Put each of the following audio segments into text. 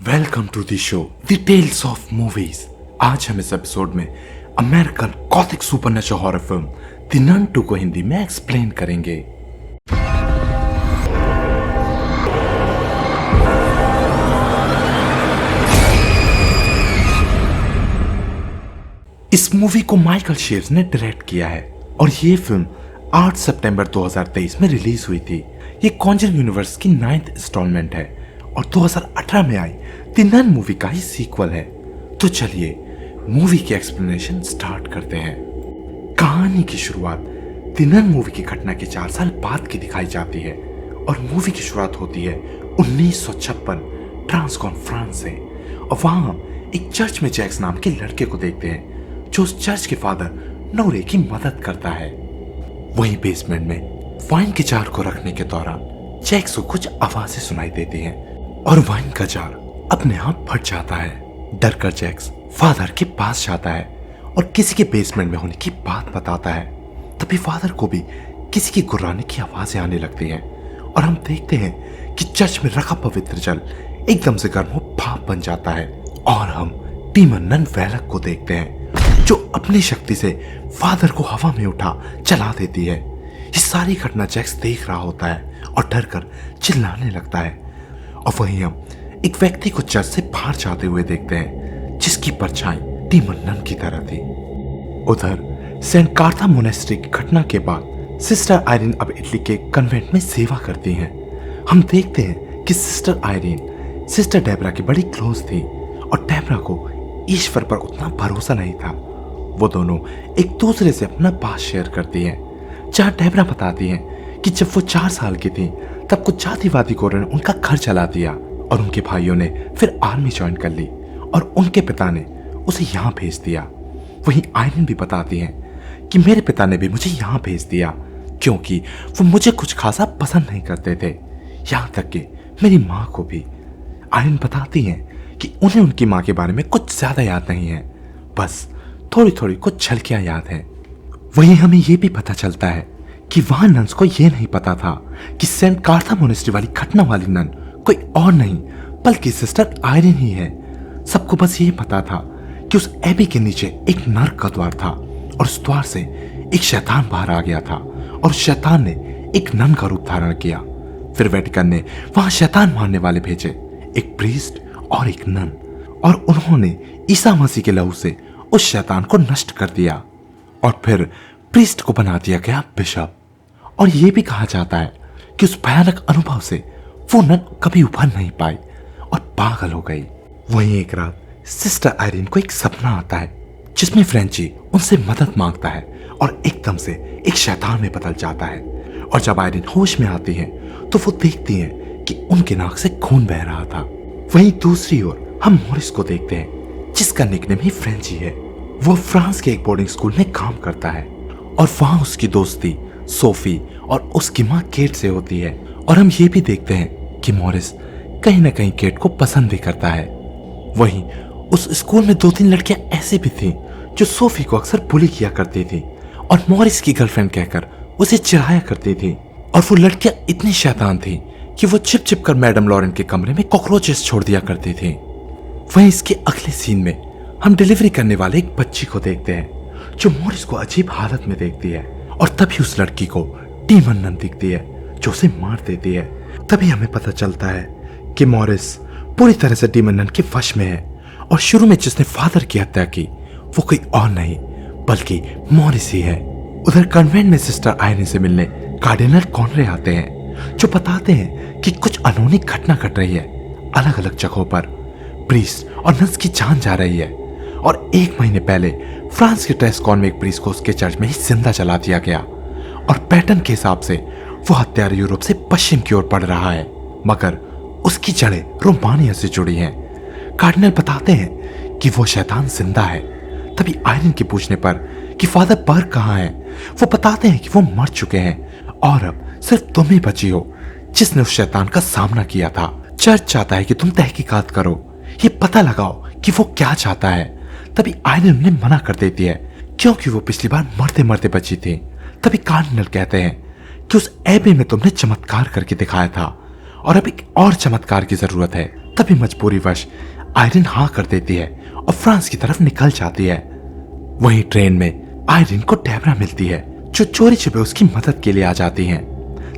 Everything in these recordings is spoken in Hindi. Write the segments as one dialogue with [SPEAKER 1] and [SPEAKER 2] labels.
[SPEAKER 1] Welcome to the show the tales of movies. आज हम इस एपिसोड में American gothic supernatural horror film the nun 2 को हिंदी में एक्सप्लेन करेंगे। इस मूवी को माइकल शेर्स ने डायरेक्ट किया है और ये फिल्म 8 सितंबर 2023 में रिलीज हुई थी। ये कॉन्जरिंग यूनिवर्स की 9th इंस्टॉलमेंट है और 2018 में आई द नन मूवी का ही सीक्वल है। तो चलिए मूवी की एक्सप्लेनेशन स्टार्ट करते हैं। कहानी की शुरुआत द नन मूवी की घटना के 4 साल बाद की दिखाई जाती है और मूवी की शुरुआत होती है 1956 ट्रांसकॉन फ्रांस से। और वहां हम एक चर्च में जैक्स नाम के लड़के को देखते हैं जो उस चर्च के फादर नोरे की मदद करता है। वहीं बेसमेंट में वाइन के जार को रखने के दौरान जैक्स को कुछ आवाजें सुनाई देती हैं और वाइन का जार अपने आप फट जाता है। डर कर जैक्स फादर के पास जाता है और किसी के बेसमेंट में होने की बात बताता है। तभी फादर को भी किसी की गुर्राने की आवाजें आने लगती हैं और हम देखते हैं कि चर्च में रखा पवित्र जल एकदम से गर्म हो भाप बन जाता है और हम डीमन नन वैलक को देखते हैं जो अपनी शक्ति से फादर को हवा में उठा चला देती है। ये सारी घटना जैक्स देख रहा होता है और डर कर चिल्लाने लगता है। और वहीं हम एक व्यक्ति को चर्च से बाहर जाते हुए देखते हैं जिसकी परछाई डीमन नन की तरह थी। उधर सेंट कार्था मोनेस्ट्री की घटना के बाद सिस्टर आयरीन अब इटली के कन्वेंट में सेवा करती हैं। हम देखते हैं कि सिस्टर आयरीन सिस्टर डेबरा की बड़ी क्लोज थी और डेबरा को ईश्वर पर उतना भरोसा नहीं था। वो दोनों एक दूसरे से अपना बात शेयर करती हैं। जहाँ डेबरा बताती हैं कि जब वो 4 साल की थी तब कुछ जातिवादी गोरों ने उनका घर जला दिया और उनके भाइयों ने फिर आर्मी ज्वाइन कर ली और उनके पिता ने उसे यहाँ भेज दिया। वहीं आयरन भी बताती हैं कि मेरे पिता ने भी मुझे यहाँ भेज दिया क्योंकि वो मुझे कुछ खासा पसंद नहीं करते थे, यहाँ तक कि मेरी माँ को भी। आयरन बताती हैं कि उन्हें उनकी माँ के बारे में कुछ ज्यादा याद नहीं है, बस थोड़ी थोड़ी कुछ झलकियां याद हैं। वहीं हमें यह भी पता चलता है कि वहां नन्स को यह नहीं पता था कि सेंट कार्था मोनेस्ट्री वाली घटना वाली नन कोई और नहीं बल्कि सिस्टर आयरन ही है। सबको बस यह पता था कि उस एबी के नीचे एक नर्क का द्वार था और उस द्वार से एक शैतान बाहर आ गया था और शैतान ने एक नन का रूप धारण किया। फिर वेटिकन ने वहां शैतान मारने वाले भेजे, एक प्रीस्ट और एक नन, और उन्होंने ईसा मसीह के लहू से उस शैतान को नष्ट कर दिया और फिर प्रीस्ट को बना दिया गया बिशप। और यह भी कहा जाता है कि उस भयानक अनुभव से वो नन कभी उभर नहीं पाई और पागल हो गई। वहीं एक रात सिस्टर आयरीन को एक सपना आता है जिसमें फ्रेंची उनसे मदद मांगता है और एकदम से एक शैतान में बदल जाता है। और जब आयरीन होश में आती है तो वो देखती हैं कि उनके नाक से खून बह रहा था। वहीं दूसरी ओर हम मॉरिस को देखते हैं जिसका निकनेम ही फ्रेंची है। वो फ्रांस के एक बोर्डिंग स्कूल में काम करता है और वहां उसकी दोस्ती सोफी और उसकी माँ केट से होती है। और हम ये भी देखते हैं कि मॉरिस कहीं ना कहीं केट को पसंद भी करता है। वहीं उस स्कूल में 2-3 लड़कियां ऐसी भी थीं जो सोफी को अक्सर बुली किया करती थी और मॉरिस की गर्लफ्रेंड कहकर उसे चिढ़ाया करती थी। और वो लड़कियां इतनी शैतान थी कि वो छिप छिप कर मैडम लॉरेन के कमरे में कॉकरोचेस छोड़ दिया करती थी। वहीं इसके अगले सीन में हम डिलीवरी करने वाले एक बच्ची को देखते हैं जो मॉरिस को अजीब हालत में देखती है और तभी उस लड़की को डीमन नन दिखती है जो उसे मार देती है। तभी हमें पता चलता है कि मॉरिस पूरी तरह से डीमन नन के वश में है और शुरू में जिसने फादर की हत्या की वो कोई और नहीं बल्कि मॉरिस ही है। उधर कन्वेंट में सिस्टर आयरन से मिलने कार्डिनल कॉनरे आते हैं जो बताते हैं कि कुछ अनहोनी घटना घट रही है। अलग अलग जगहों पर प्रीस्ट और नन्स की जान जा रही है और 1 महीने पहले फ्रांस के ट्रेस्कॉन में एक प्रीस्ट को उसके चर्च में ही जिंदा जला दिया गया और पैटर्न के हिसाब से वो हत्यारा यूरोप से पश्चिम की ओर बढ़ रहा है मगर उसकी जड़ें रोमानिया से जुड़ी हैं। कार्डिनल बताते हैं कि वो शैतान जिंदा है। तभी आयरन के पूछने पर कि फादर बर्ग कहाँ है, वो बताते हैं कि वो मर चुके हैं और अब सिर्फ तुम ही बची हो जिसने उस शैतान का सामना किया था। चर्च चाहता है कि तुम तहकीकात करो, ये पता लगाओ कि वो क्या चाहता है। तभी आयरन उन्हें मना कर देती है क्योंकि वो पिछली बार मरते मरते बची थी। तभी कार्डिनल कहते हैं कि उस एबे में तुमने चमत्कार करके दिखाया था और अब एक और चमत्कार की जरूरत है। तभी मजबूरीवश आयरिन हाँ कर देती है और फ्रांस की तरफ निकल जाती है। वहीं ट्रेन में आयरिन को डेबरा मिलती है, जो चोरी छिपे उसकी मदद के लिए आ जाती हैं।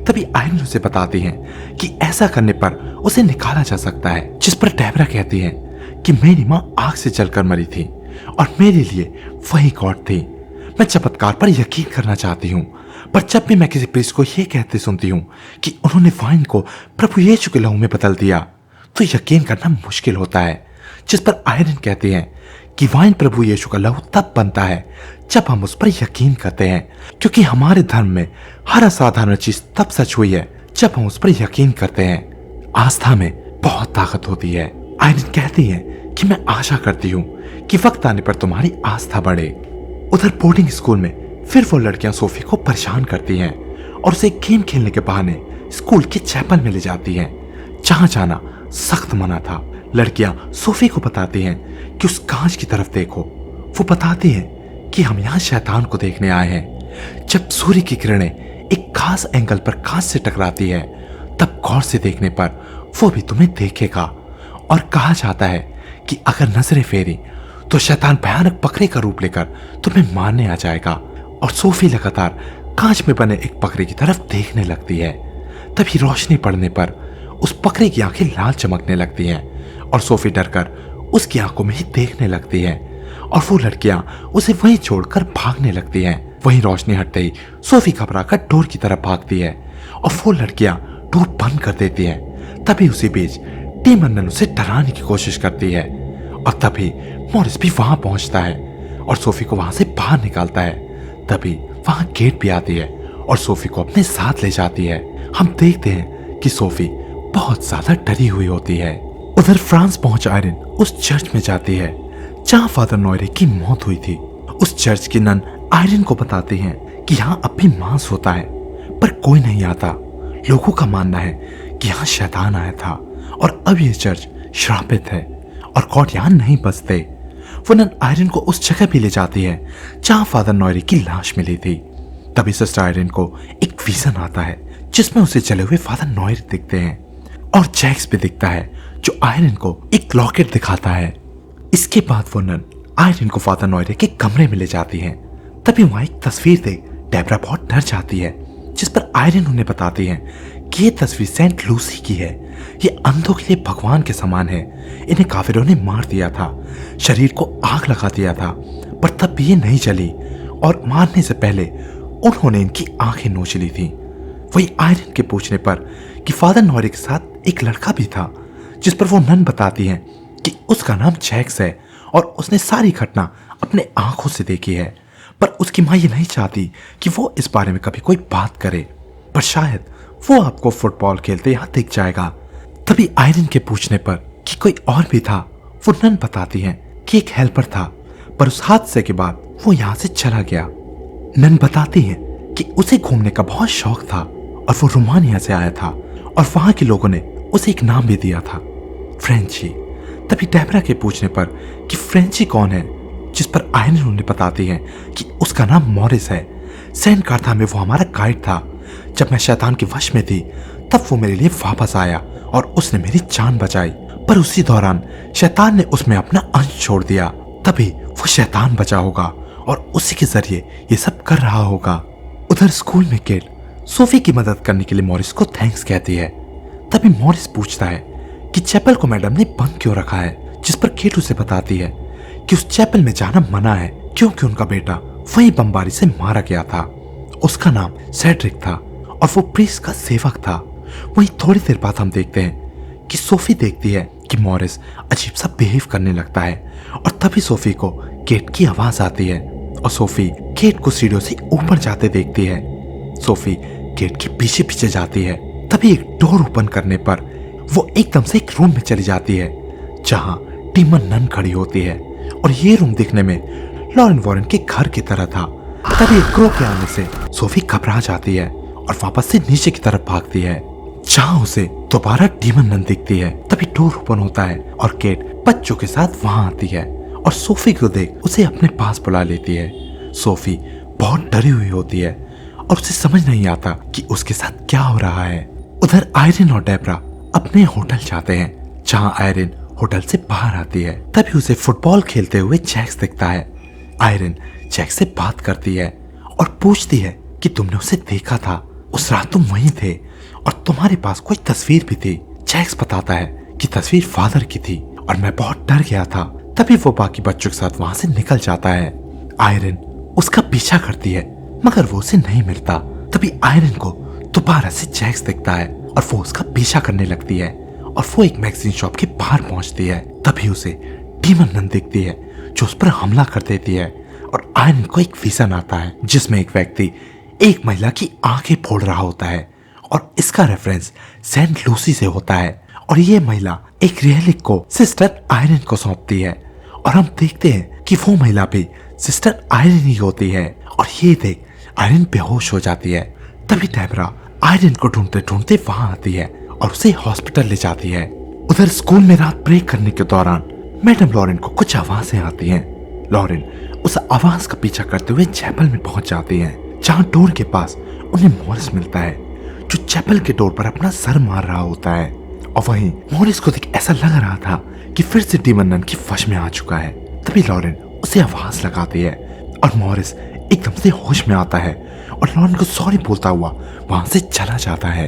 [SPEAKER 1] तभी आयरिन उसे बताती हैं कि ऐसा करने पर उसे निकाला जा सकता है, जिस पर डेबरा कहती है कि मेरी माँ आग से जलकर मरी थी और मेरे लिए वही गॉड थी। मैं चमत्कार पर यकीन करना चाहती हूँ, पर जब भी मैं किसी प्रीस्ट को यह कहते सुनती हूँ कि उन्होंने वाइन को प्रभु यीशु के लहू में बदल दिया, तो यकीन करना मुश्किल होता है। जिस पर आयरिन कहती है कि वाइन प्रभु यीशु का लहू तब बनता है जब हम उस पर यकीन करते हैं, क्योंकि हमारे धर्म में हर असाधारण चीज तब सच हुई है जब हम उस पर यकीन करते हैं। आस्था में बहुत ताकत होती है। आयरिन कहती है कि मैं आशा करती हूँ कि वक्त आने पर तुम्हारी आस्था बढ़े। उधर बोर्डिंग स्कूल में फिर वो लड़कियां सोफी को परेशान करती हैं और उसे गेम खेलने के बहाने स्कूल की चैपल में ले जाती हैं, जहां जाना सख्त मना था। लड़कियां सोफी को बताती हैं कि उस कांच की तरफ देखो। वो बताती हैं कि हम यहाँ शैतान को देखने आए हैं। जब सूर्य की किरणें एक खास एंगल पर कांच से टकराती है, तब गौर से देखने पर वो भी तुम्हें देखेगा। और कहा जाता है कि अगर नजरें फेरी तो शैतान भयानक बकरे का रूप लेकर तुम्हें मारने आ जाएगा। और सोफी लगातार कांच में बने एक बकरे की तरफ देखने लगती है। तभी रोशनी पड़ने पर उस बकरे की आंखें लाल चमकने लगती हैं और सोफी डरकर उसकी आंखों में ही देखने लगती है और वो लड़कियां उसे वहीं छोड़कर भागने लगती हैं। वहीं रोशनी हटते ही सोफी घबराकर डोर की तरफ भागती है और वो लड़कियां डोर बंद कर देती हैं। तभी उसी बीच टीमन उसे डराने की कोशिश करती है और तभी मॉरिस भी वहां पहुंचता है और सोफी को वहां से बाहर निकालता है। तभी वहां गेट भी आती है और सोफी को अपने साथ ले जाती है। हम देखते हैं कि सोफी बहुत ज्यादा डरी हुई होती है। उधर फ्रांस पहुंच आयरिन उस चर्च में जाती है जहां फादर नॉयरे की मौत हुई थी। उस चर्च की नन आयरिन को बताती हैं कि यहाँ अब भी मांस होता है, पर कोई नहीं आता। लोगों का मानना है कि यहाँ शैतान आया था और अब ये चर्च श्रापित है और गॉड यहाँ नहीं बसते। वो नन आयरिन को उस जगह भी ले जाती है जहां फादर नॉयरे की लाश मिली थी। तभी सिस्टर आयरिन को एक विजन आता है जिसमें उसे चले हुए फादर नॉयरे दिखते हैं और जैक्स भी दिखता है जो आयरिन को एक लॉकेट दिखाता है। इसके बाद वो नन आयरिन को फादर नॉयरे के कमरे में ले जाती हैं। तभी वहां एक तस्वीर देख डेबरा बहुत डर जाती है, जिस पर आयरिन उन्हें बताती है कि ये तस्वीर सेंट लूसी की है। ये अंधों के लिए भगवान के समान है। इन्हें काफिरों ने मार दिया था, शरीर को आग लगा दिया था, पर तब भी ये नहीं जली और मारने से पहले उन्होंने इनकी आंखें नोच ली थी। वही आयरिन के पूछने पर कि फादर नॉयरे के साथ एक लड़का भी था, जिस पर वो नन बताती हैं कि उसका नाम जैक्स है और उसने सारी घटना अपने आंखों से देखी है। पर उसकी माँ ये नहीं चाहती कि वो इस बारे में कभी कोई बात करे, पर शायद वो आपको फुटबॉल खेलते यहाँ दिख जाएगा। तभी आयरिन के पूछने पर कि कोई और भी था, वो नन बताती हैं कि एक हेल्पर था, पर उस हादसे के बाद वो यहाँ से चला गया। नन बताती हैं कि उसे घूमने का बहुत शौक था और वो रोमानिया से आया था और वहां के लोगों ने उसे एक नाम भी दिया था, फ्रेंची। तभी डेबरा के पूछने पर कि फ्रेंची कौन है, जिस पर आयरिन उन्हें बताती है कि उसका नाम मॉरिस है। सेंट काथा में वो हमारा गाइड था। जब मैं शैतान के वश में थी तब वो मेरे लिए वापस आया और उसने मेरी जान बचाई, पर उसी दौरान शैतान ने उसमें अपना अंश छोड़ दिया। तभी वो शैतान बचा होगा और उसी के जरिए ये सब कर रहा होगा। उधर स्कूल में केट सोफी की मदद करने के लिए मॉरिस को थैंक्स कहती है। तभी मॉरिस पूछता है कि चैपल को मैडम ने बंद क्यों रखा है, जिस पर केट उसे बताती है कि उस चैपल में जाना मना है क्योंकि उनका बेटा वही बमबारी से मारा गया था। उसका नाम सेड्रिक था और वो प्रीस्ट का सेवक था। वहीं थोड़ी देर बाद हम देखते हैं कि सोफी देखती है कि मॉरिस अजीब सा बिहेव करने लगता है और तभी सोफी को केट की आवाज आती है और सोफी केट को सीढ़ियों से ऊपर जाते देखती है। सोफी केट के पीछे पीछे जाती है। तभी एक डोर ओपन करने पर वो एकदम से एक रूम में चली जाती है जहां टीमन नन खड़ी होती है और ये रूम देखने में लॉरेन वॉरेन के घर की तरह था। तभी एक क्रो के आने से सोफी घबरा जाती है और वापस से नीचे की तरफ भागती है जहां उसे दोबारा डीमन नन दिखती है। तभी डोर ओपन होता है और केट बच्चों के साथ वहां आती है और सोफी को देख उसे अपने पास बुला लेती है। सोफी बहुत डरी हुई होती है और उसे समझ नहीं आता कि उसके साथ क्या हो रहा है। उधर आयरिन और डेबरा अपने होटल जाते हैं जहां आयरन होटल से बाहर आती है। तभी उसे फुटबॉल खेलते हुए जैक्स दिखता है। आयरन जैक्स से बात करती है और पूछती है कि तुमने उसे देखा था, उस रात तुम वहीं थे और तुम्हारे पास कोई तस्वीर भी थी। जैक्स बताता है कि तस्वीर फादर की थी और मैं बहुत डर गया था। तभी वो बाकी बच्चों के साथ वहां से निकल जाता है। आयरन उसका पीछा करती है मगर वो उसे नहीं मिलता। तभी आयरन को दोबारा से जैक्स दिखता है और वो उसका पीछा करने लगती है और वो एक मैगजीन शॉप के बाहर पहुंचती है। तभी उसे डीमन नन दिखती है जो उस पर हमला कर देती है और आयरन को एक विजन आता है जिसमें एक व्यक्ति एक महिला की आंखें फोड़ रहा होता है और इसका रेफरेंस सेंट लूसी से होता है और ये महिला एक रियलिक को सिस्टर आयरन को सौंपती है और हम देखते हैं कि वो महिला भी सिस्टर आयरन ही होती है और ये देख आयरन बेहोश हो जाती है। तभी डेबरा आयरन को ढूंढते ढूंढते वहां आती है और उसे हॉस्पिटल ले जाती है। उधर स्कूल में रात ब्रेक करने के दौरान मैडम लॉरेन को कुछ आवाजें आती हैं। लॉरेन उस आवाज का पीछा करते हुए चैपल में पहुंच जाती हैं, जहां डोर के पास उन्हें मॉरिस मिलता है जो चैपल के डोर पर अपना सर मार रहा होता है। और वहीं मॉरिस को देख ऐसा लग रहा था कि फिर से डीमन नन की वश में आ चुका है। तभी लॉरेन उसे आवाज लगाती है और मॉरिस एकदम से होश में आता है और लॉरेन को सॉरी बोलता हुआ वहां से चला जाता है।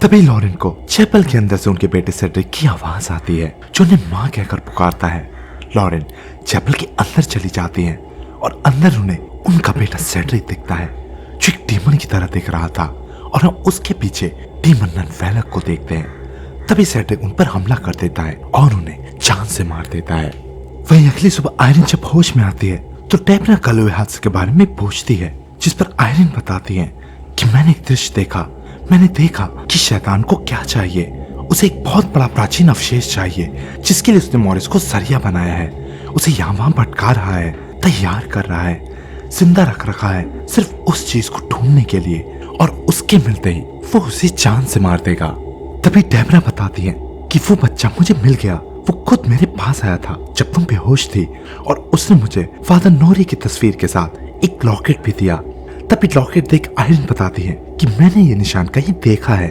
[SPEAKER 1] तभी लॉरेन को चैपल के अंदर से उनके बेटे सेड्रिक की आवाज आती है जो उन्हें मां कहकर पुकारता है। लॉरेन चैपल के अंदर चली जाती है और अंदर उन्हें उनका बेटा सेड्रिक दिखता है जो एक डीमन की तरह दिख रहा था और हम उसके पीछे डीमन नन वैलक को देखते हैं। तभी सेड्रिक उन पर हमला कर देता है और उन्हें जान से मार देता है। वहीं अगली सुबह आयरन जब होश में आती है तो डेबरा कल हुए हादसे के बारे में पूछती है जिस पर आयरन बताती है कि मैंने एक दृश्य देखा। मैंने देखा कि शैतान को क्या चाहिए, उसे एक बहुत बड़ा प्राचीन अवशेष चाहिए जिसके लिए उसने मॉरिस को सरिया बनाया है। उसे यहाँ वहां भटका रहा है, तैयार कर रहा है, जिंदा रख रखा है सिर्फ उस चीज को ढूंढने के लिए और उसके मिलते ही वो उसे जान से मार देगा। तभी डेबरा बताती है कि वो बच्चा मुझे मिल गया, वो खुद मेरे पास आया था जब तुम बेहोश थी और उसने मुझे फादर नोरी की तस्वीर के साथ एक लॉकेट भी दिया। तभी लॉकेट देख आयरन बताती है कि मैंने ये निशान कहीं देखा है,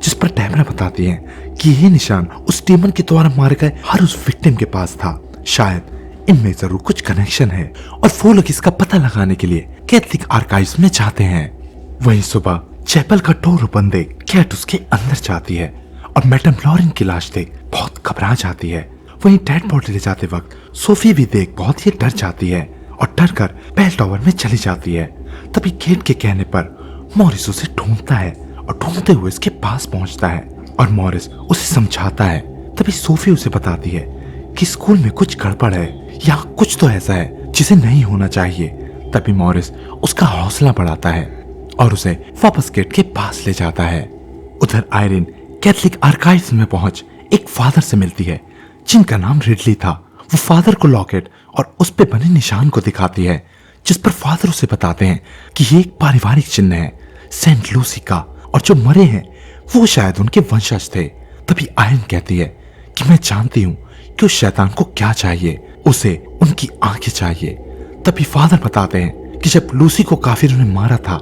[SPEAKER 1] जिस पर डेबरा बताती है कि ये निशान उस डीमन के द्वारा मारे गए हर उस विक्टिम के पास था। शायद इनमें जरूर कुछ कनेक्शन है और वो लोग इसका पता लगाने के लिए कैथलिक आर्काइव्स में जाते हैं। वहीं सुबह चैपल का डोर ओपन देख कैट उसके अंदर जाती है और मैडम लॉरेन की लाश देख बहुत घबरा जाती है। वहीं डेड बॉडी ले जाते वक्त सोफी भी देख बहुत ही डर जाती है और डर कर बेल टावर में चली जाती है। तभी केट के कहने पर मॉरिस उसे ढूंढता है और ढूंढते हुए उसके पास पहुंचता है और मॉरिस उसे समझाता है। तभी सोफी उसे बताती है कि स्कूल में कुछ गड़बड़ है, यहाँ कुछ तो ऐसा है जिसे नहीं होना चाहिए। तभी मॉरिस उसका हौसला बढ़ाता है और उसे वापस गेट के पास ले जाता है। उधर आयरन कैथलिक आर्काइव्स में पहुंच एक फादर से मिलती है जिनका नाम रिडली था। वो फादर को लॉकेट और उस पे बने निशान को दिखाती है जिस पर फादर उसे बताते हैं कि ये एक पारिवारिक चिन्ह है सेंट लूसी का और जो मरे हैं वो शायद उनके वंशज थे। तभी आयरन कहती है कि मैं जानती हूँ कि उस शैतान को क्या चाहिए, उसे उनकी आंखें चाहिए। तभी फादर बताते हैं कि जब लूसी को काफिरों ने मारा था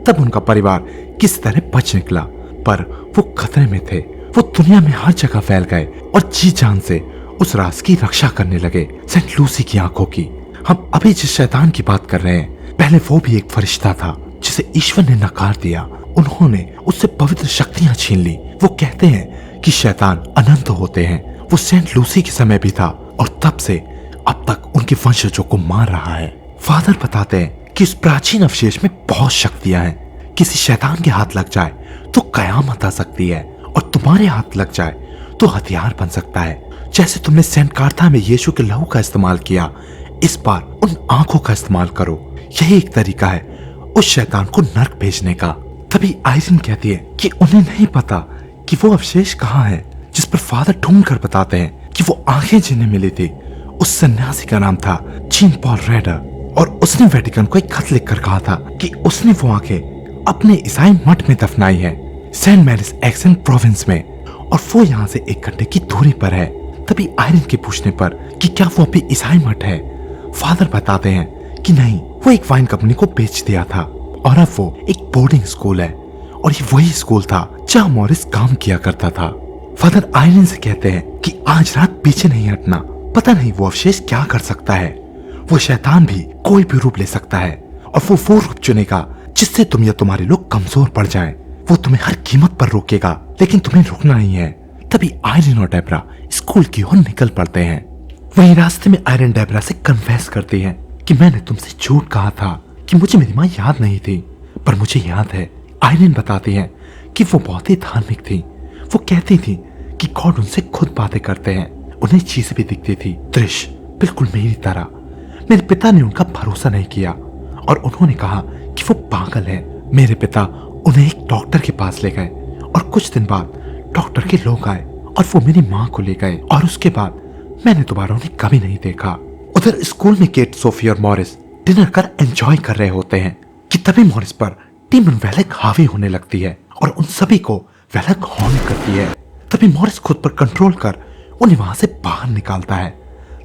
[SPEAKER 1] तब उनका परिवार किस तरह बच निकला, पर वो खतरे में थे। वो दुनिया में हर जगह फैल गए और जी जान से उस राज की रक्षा करने लगे, सेंट लूसी की आंखों की। हम अभी जिस शैतान की बात कर रहे हैं पहले वो भी एक फरिश्ता था जिसे ईश्वर ने नकार दिया। उन्होंने उससे पवित्र शक्तियां छीन ली। वो कहते हैं कि शैतान अनंत होते हैं। वो सेंट लूसी के समय भी था और तब से अब तक उनके वंशजों को मार रहा है। फादर बताते हैं कि उस प्राचीन अवशेष में बहुत शक्तियां हैं। किसी शैतान के हाथ लग जाए तो कयामत आ सकती है और तुम्हारे हाथ लग जाए तो हथियार बन सकता है। जैसे तुमने सेंट कार्था में यीशु के लहू का इस्तेमाल किया, इस बार उन आंखों का इस्तेमाल करो। यही एक तरीका है उस शैतान को नर्क भेजने का। तभी आयरन कहती है कि उन्हें नहीं पता कि वो अवशेष कहाँ है, जिस पर फादर ढूंढ कर बताते हैं कि वो आंखें जिन्हें मिली थी उस सन्यासी का नाम था जीन पॉल रेडर और उसने वेटिकन को एक खत लिखकर कहा था कि उसने वो आंखें अपने ईसाई मठ में दफनाई है सेंट मैरिस एक्सन प्रोविंस में और वो यहाँ से 1 घंटे की दूरी पर है। तभी आयरन के पूछने पर कि क्या वो अभी ईसाई मठ है, फादर बताते हैं कि नहीं, वो एक वाइन कंपनी को बेच दिया था और अब वो एक बोर्डिंग स्कूल है और ये वही स्कूल था जहाँ मॉरिस काम किया करता था। फादर आयरन से कहते हैं कि आज रात पीछे नहीं हटना, पता नहीं वो अवशेष क्या कर सकता है। वो शैतान भी कोई भी रूप ले सकता है और वो रूप चुनेगा जिससे तुम या तुम्हारे लोग कमजोर पड़ जाएं। वो तुम्हें हर कीमत पर रोकेगा, लेकिन तुम्हें रुकना नहीं है। तभी आयरन और डेबरा स्कूल की ओर निकल पड़ते हैं। वहीं रास्ते में आयरन डेबरा से कन्फेस करती है कि मैंने तुमसे झूठ कहा था कि मुझे मेरी माँ याद नहीं थी, पर मुझे याद है। आयरन बताती है कि वो बहुत ही धार्मिक थी। वो कहती थी कि गॉड उनसे खुद बातें करते हैं, उन्हें चीजें भी दिखती थी, दृश्य बिल्कुल मेरी तरह। मेरे पिता ने उनका भरोसा नहीं किया और उन्होंने कहा कि वो पागल है। मेरे पिता उन्हें एक डॉक्टर के पास ले गए और कुछ दिन बाद डॉक्टर के लोग आए और वो मेरी माँ को ले गए और उसके बाद मैंने दोबारा उन्हें कभी नहीं देखा। उधर स्कूल में केट, सोफी और मॉरिस डिनर कर एंजॉय कर रहे होते हैं कि तभी मॉरिस पर डीमन वेलेक हावी होने लगती है और उन सभी को वेलेक हॉर्न करती है। तभी मॉरिस खुद पर कंट्रोल कर उन्हें वहां से बाहर निकालता है।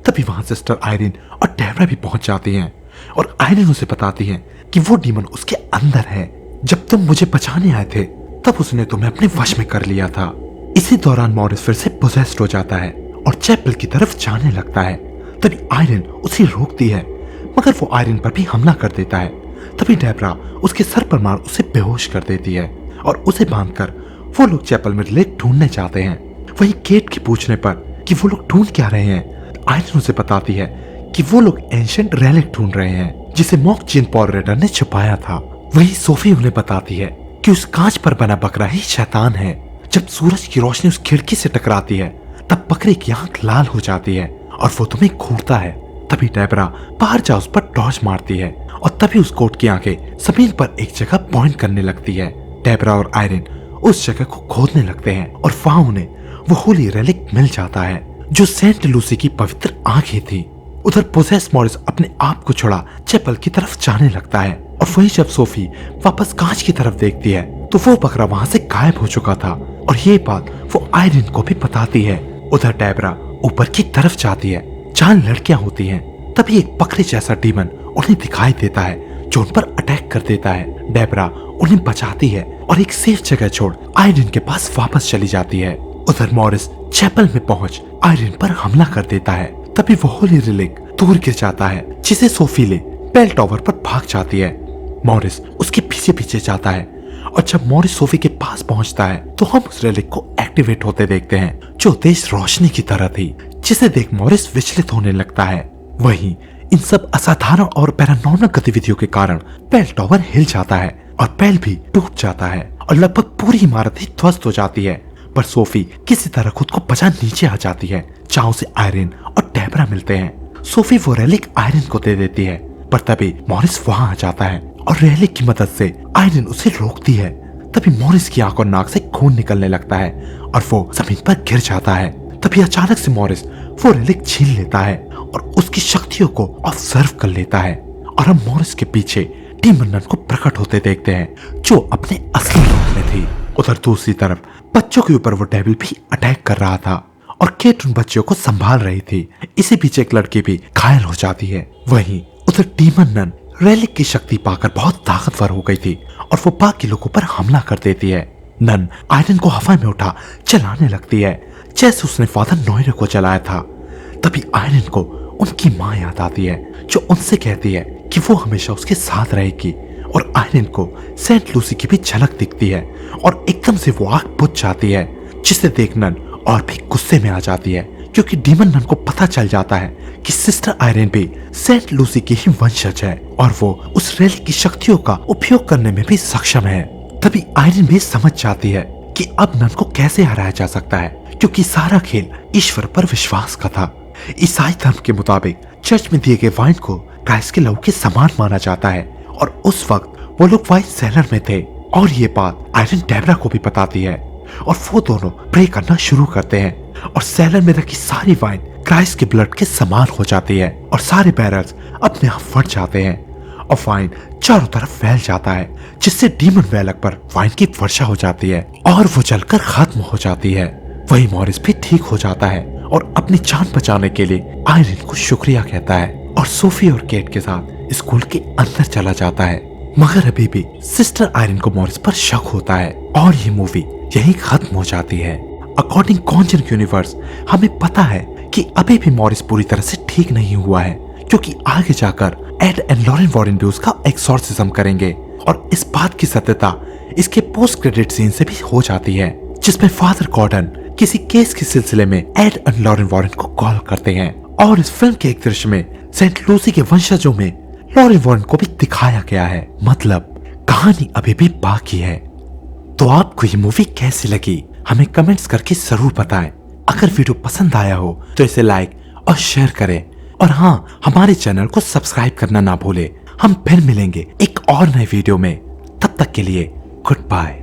[SPEAKER 1] तभी वहां सिस्टर आयरन और डेबरा भी पहुंच जाती हैं और आयरन उसे बताती है कि वो डीमन उसके अंदर है। जब तुम मुझे बचाने आए थे तब उसने तुम्हें अपने वश में कर लिया था। इसी दौरान मॉरिस फिर से पोजेस्ड हो जाता है और चैपल की तरफ जाने लगता है। तभी आयरन उसे रोकती है, मगर वो आयरन पर भी हमला कर देता है। तभी डेबरा उसके सर पर मार उसे बेहोश कर देती है और उसे बांधकर वो लोग चैपल में रिलेक ढूंढने जाते हैं। वहीं केट के पूछने पर कि वो लोग ढूंढ क्या रहे हैं, आयरन उसे बताती है कि वो लोग एंशिएंट रेलिक ढूंढ रहे हैं जिसे मॉक जीन पॉल रेडर ने छुपाया था। वहीं सोफी उन्हें बताती है कि उस कांच पर बना बकरा ही शैतान है। जब सूरज की रोशनी उस खिड़की से टकराती है तब बकरे की आंख लाल हो जाती है और वो तुम्हें घूरता है। तभी डेबरा बाहर जा उस पर टॉर्च मारती है और तभी उस कोट की आंखें जमीन पर एक जगह पॉइंट करने लगती है। डेबरा और आयरन उस जगह को खोदने लगते हैं और वहां उन्हें वो होली रेलिक मिल जाता है जो सेंट लूसी की पवित्र आंखें थी। उधर पोसेस मॉरिस अपने आप को छुड़ा चैपल की तरफ जाने लगता है और वही जब सोफी वापस कांच की तरफ देखती है तो वो बकरा वहां से गायब हो चुका था और ये बात वो आयरन को भी बताती है। उधर डेबरा ऊपर की तरफ जाती है जहाँ लड़कियां होती हैं। तभी एक बकरे जैसा डीमन उन्हें दिखाई देता है जो उन पर अटैक कर देता है। डेबरा उन्हें बचाती है और एक सेफ जगह छोड़ आयरन के पास वापस चली जाती है। उधर मॉरिस चैपल में पहुंच आयरन पर हमला कर देता है। तभी वो होली रिलिक दूर गिर जाता है जिसे सोफी ले बेल टॉवर पर भाग जाती है। मॉरिस उसके पीछे पीछे जाता है और जब मॉरिस सोफी के पास पहुंचता है तो हम उस रिलिक को एक्टिवेट होते देखते हैं जो तेज रोशनी की तरह थी, जिसे देख मॉरिस विचलित होने लगता है। वहीं इन सब असाधारण और पैरानॉर्मल गतिविधियों के कारण बेल टॉवर हिल जाता है और बेल भी टूट जाता है और लगभग पूरी इमारत ही ध्वस्त हो जाती है। पर सोफी किसी तरह खुद को बचा नीचे आ जाती है जहाँ उसे आयरन और डेबरा मिलते हैं। सोफी वो रेलिक आयरन को दे देती है पर तभी मॉरिस वहां आ जाता है और रेलिक की मदद से आयरन उसे रोकती है। तभी मॉरिस की आंख और नाक से खून निकलने लगता है और वो जमीन पर गिर जाता है। तभी अचानक से मॉरिस वो रेलिक छीन लेता है और उसकी शक्तियों को ऑब्जर्व कर लेता है और हम मॉरिस के पीछे डीमन नन को प्रकट होते देखते हैं जो अपने असली रूप में थी। उधर दूसरी तरफ बच्चों के ऊपर वो डेविल भी अटैक कर रहा था और केट उन बच्चों को संभाल रही थी। इसी बीच एक लड़की भी घायल हो जाती है। वहीं उधर डीमन नन रेलिक की शक्ति पाकर बहुत ताकतवर हो गई थी और वो बाकी लोगों पर हमला कर देती है। नन आयरन को हवा में उठा चलाने लगती है जैसे उसने फादर नोएरे को चलाया था। तभी आयरन को उनकी माँ याद आती है जो उनसे कहती है कि वो हमेशा उसके साथ रहेगी और आयरन को सेंट लूसी की भी झलक दिखती है और एकदम से वो आग बुझ जाती है जिसे देख नन और भी गुस्से में आ जाती है क्योंकि डीमन नन को पता चल जाता है कि सिस्टर आयरन भी सेंट लूसी की ही वंशज है और वो उस रेलिक की शक्तियों का उपयोग करने में भी सक्षम है। तभी आयरन भी समझ जाती है कि अब नन को कैसे हराया जा सकता है क्योंकि सारा खेल ईश्वर पर विश्वास का था। ईसाई धर्म के मुताबिक चर्च में दिए गए वाइन को क्राइस्ट के लहू के समान माना जाता है और उस वक्त वो लोग वाइन सेलर में थे और ये बात आयरन डेबरा को भी बताती है और वो दोनों प्रे करना शुरू करते हैं और सेलर में रखी सारी वाइन क्राइस्ट के ब्लड के समान हो जाती है और सारे बैरल्स अपने आप फट जाते हैं और वाइन चारों तरफ फैल जाता है जिससे डीमन वेलक पर वाइन की वर्षा हो जाती है और वो जलकर खत्म हो जाती है। वही मॉरिस भी ठीक हो जाता है और अपनी जान बचाने के लिए आयरन को शुक्रिया कहता है और सोफी और केट के साथ स्कूल के अंदर चला जाता है। मगर अभी भी सिस्टर आयरन को मॉरिस पर शक होता है और ये मूवी यहीं खत्म हो जाती है। अकॉर्डिंग कॉन्जरिंग यूनिवर्स हमें पता है कि अभी भी मॉरिस पूरी तरह से ठीक नहीं हुआ है, क्योंकि आगे जाकर एड एंड लॉरेन वॉरेन भी उसका एक्सॉर्सिज्म करेंगे और इस बात की सत्यता इसके पोस्ट क्रेडिट सीन से भी हो जाती है, जिसमें फादर गॉर्डन किसी केस के सिलसिले में एड एंड लॉरेन वॉरेन को कॉल करते हैं और इस फिल्म के एक दृश्य में सेंट लूसी के वंशजों में लॉरेन वॉरेन को भी दिखाया गया है। मतलब कहानी अभी भी बाकी है। तो आपको ये मूवी कैसी लगी हमें कमेंट्स करके जरूर बताएं। अगर वीडियो पसंद आया हो तो इसे लाइक और शेयर करें और हाँ, हमारे चैनल को सब्सक्राइब करना ना भूलें। हम फिर मिलेंगे एक और नए वीडियो में, तब तक के लिए गुड बाय।